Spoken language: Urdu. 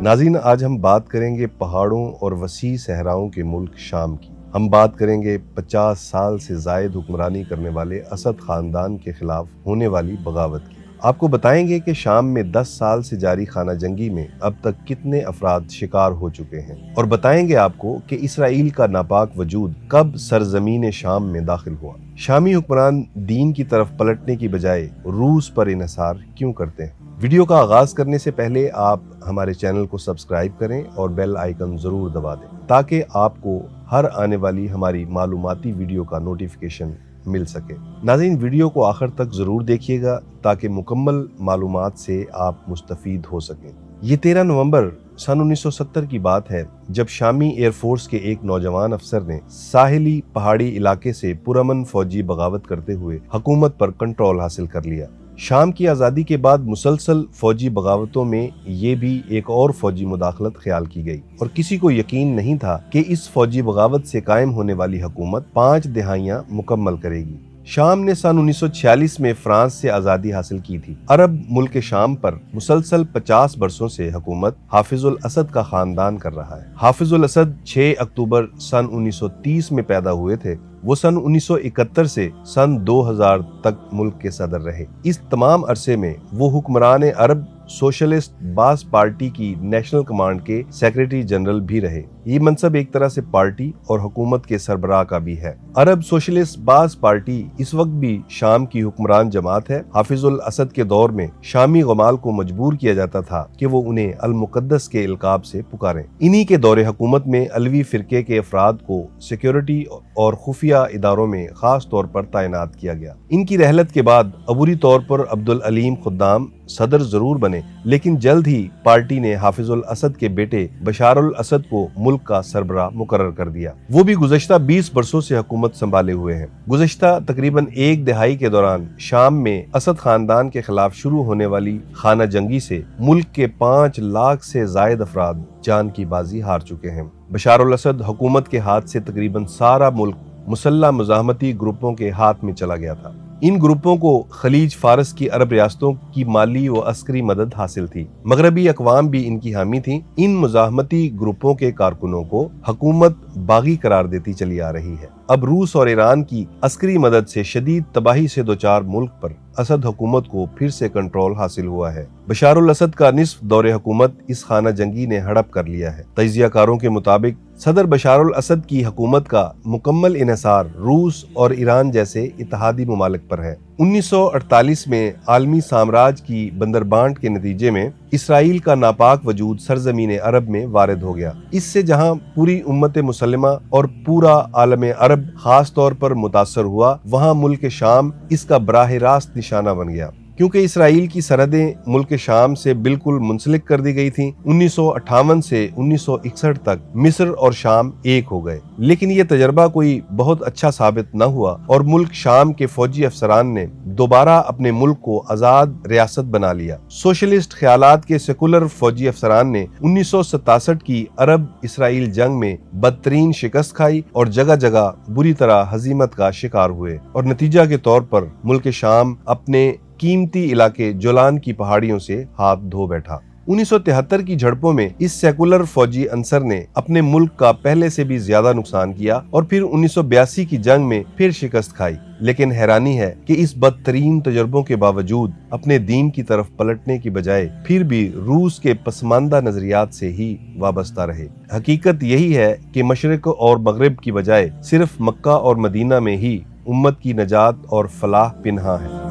ناظرین، آج ہم بات کریں گے پہاڑوں اور وسیع صحراؤں کے ملک شام کی۔ ہم بات کریں گے 50 سال سے زائد حکمرانی کرنے والے اسد خاندان کے خلاف ہونے والی بغاوت کی۔ آپ کو بتائیں گے کہ شام میں 10 سال سے جاری خانہ جنگی میں اب تک کتنے افراد شکار ہو چکے ہیں، اور بتائیں گے آپ کو کہ اسرائیل کا ناپاک وجود کب سرزمین شام میں داخل ہوا۔ شامی حکمران دین کی طرف پلٹنے کی بجائے روس پر انحصار کیوں کرتے ہیں؟ ویڈیو کا آغاز کرنے سے پہلے آپ ہمارے چینل کو سبسکرائب کریں اور بیل آئیکن ضرور دبا دیں تاکہ آپ کو ہر آنے والی ہماری معلوماتی ویڈیو کا نوٹیفیکیشن مل سکے۔ ناظرین، ویڈیو کو آخر تک ضرور دیکھیے گا تاکہ مکمل معلومات سے آپ مستفید ہو سکیں۔ یہ 13 نومبر سن 1970 کی بات ہے جب شامی ایئر فورس کے ایک نوجوان افسر نے ساحلی پہاڑی علاقے سے پرامن فوجی بغاوت کرتے ہوئے حکومت پر کنٹرول حاصل کر لیا۔ شام کی آزادی کے بعد مسلسل فوجی بغاوتوں میں یہ بھی ایک اور فوجی مداخلت خیال کی گئی، اور کسی کو یقین نہیں تھا کہ اس فوجی بغاوت سے قائم ہونے والی حکومت 5 دہائیاں مکمل کرے گی۔ شام نے سن 1946 میں فرانس سے آزادی حاصل کی تھی۔ عرب ملک شام پر مسلسل 50 برسوں سے حکومت حافظ الاسد کا خاندان کر رہا ہے۔ حافظ الاسد 6 اکتوبر سن 1930 میں پیدا ہوئے تھے۔ وہ سن 1971 سے سن 2000 تک ملک کے صدر رہے۔ اس تمام عرصے میں وہ حکمران عرب سوشلسٹ باس پارٹی کی نیشنل کمانڈ کے سیکریٹری جنرل بھی رہے۔ یہ منصب ایک طرح سے پارٹی اور حکومت کے سربراہ کا بھی ہے۔ عرب سوشلسٹ باس پارٹی اس وقت بھی شام کی حکمران جماعت ہے۔ حافظ الاسد کے دور میں شامی غمال کو مجبور کیا جاتا تھا کہ وہ انہیں المقدس کے القاب سے پکاریں۔ انہی کے دور حکومت میں علوی فرقے کے افراد کو سیکیورٹی اور خفیہ اداروں میں خاص طور پر تعینات کیا گیا۔ ان کی رحلت کے بعد عبوری طور پر عبدالعلیم خدام صدر ضرور بنے، لیکن جلد ہی پارٹی نے حافظ الاسد کے بیٹے بشار الاسد کو ملک کا سربراہ مقرر کر دیا۔ وہ بھی گزشتہ 20 برسوں سے حکومت سنبھالے ہوئے ہیں۔ گزشتہ تقریباً 1 دہائی کے دوران شام میں اسد خاندان کے خلاف شروع ہونے والی خانہ جنگی سے ملک کے 5 لاکھ سے زائد افراد جان کی بازی ہار چکے ہیں۔ بشار الاسد حکومت کے ہاتھ سے تقریباً سارا ملک مسلح مزاحمتی گروپوں کے ہاتھ میں چلا گیا تھا۔ ان گروپوں کو خلیج فارس کی عرب ریاستوں کی مالی و عسکری مدد حاصل تھی۔ مغربی اقوام بھی ان کی حامی تھیں۔ ان مزاحمتی گروپوں کے کارکنوں کو حکومت باغی قرار دیتی چلی آ رہی ہے۔ اب روس اور ایران کی عسکری مدد سے شدید تباہی سے دوچار ملک پر اسد حکومت کو پھر سے کنٹرول حاصل ہوا ہے۔ بشار الاسد کا نصف دور حکومت اس خانہ جنگی نے ہڑپ کر لیا ہے۔ تجزیہ کاروں کے مطابق صدر بشار الاسد کی حکومت کا مکمل انحصار روس اور ایران جیسے اتحادی ممالک پر ہے۔ 1948 میں عالمی سامراج کی بندربانٹ کے نتیجے میں اسرائیل کا ناپاک وجود سرزمین عرب میں وارد ہو گیا۔ اس سے جہاں پوری امت مسلمہ اور پورا عالم عرب خاص طور پر متاثر ہوا، وہاں ملک شام اس کا براہ راست نشانہ بن گیا۔ کیونکہ اسرائیل کی سرحدیں ملک شام سے بالکل منسلک کر دی گئی تھیں، 1958 سے 1961 تک مصر اور شام ایک ہو گئے۔ لیکن یہ تجربہ کوئی بہت اچھا ثابت نہ ہوا، اور ملک شام کے فوجی افسران نے دوبارہ اپنے ملک کو آزاد ریاست بنا لیا۔ سوشلسٹ خیالات کے سیکولر فوجی افسران نے 1967 کی عرب اسرائیل جنگ میں بدترین شکست کھائی اور جگہ جگہ بری طرح ہزیمت کا شکار ہوئے، اور نتیجہ کے طور پر ملک شام اپنے قیمتی علاقے جولان کی پہاڑیوں سے ہاتھ دھو بیٹھا۔ 1973 کی جھڑپوں میں اس سیکولر فوجی عنصر نے اپنے ملک کا پہلے سے بھی زیادہ نقصان کیا، اور پھر 1982 کی جنگ میں پھر شکست کھائی۔ لیکن حیرانی ہے کہ اس بدترین تجربوں کے باوجود اپنے دین کی طرف پلٹنے کی بجائے پھر بھی روس کے پسماندہ نظریات سے ہی وابستہ رہے۔ حقیقت یہی ہے کہ مشرق اور مغرب کی بجائے صرف مکہ اور مدینہ میں ہی امت کی نجات اور فلاح پنہاں ہے۔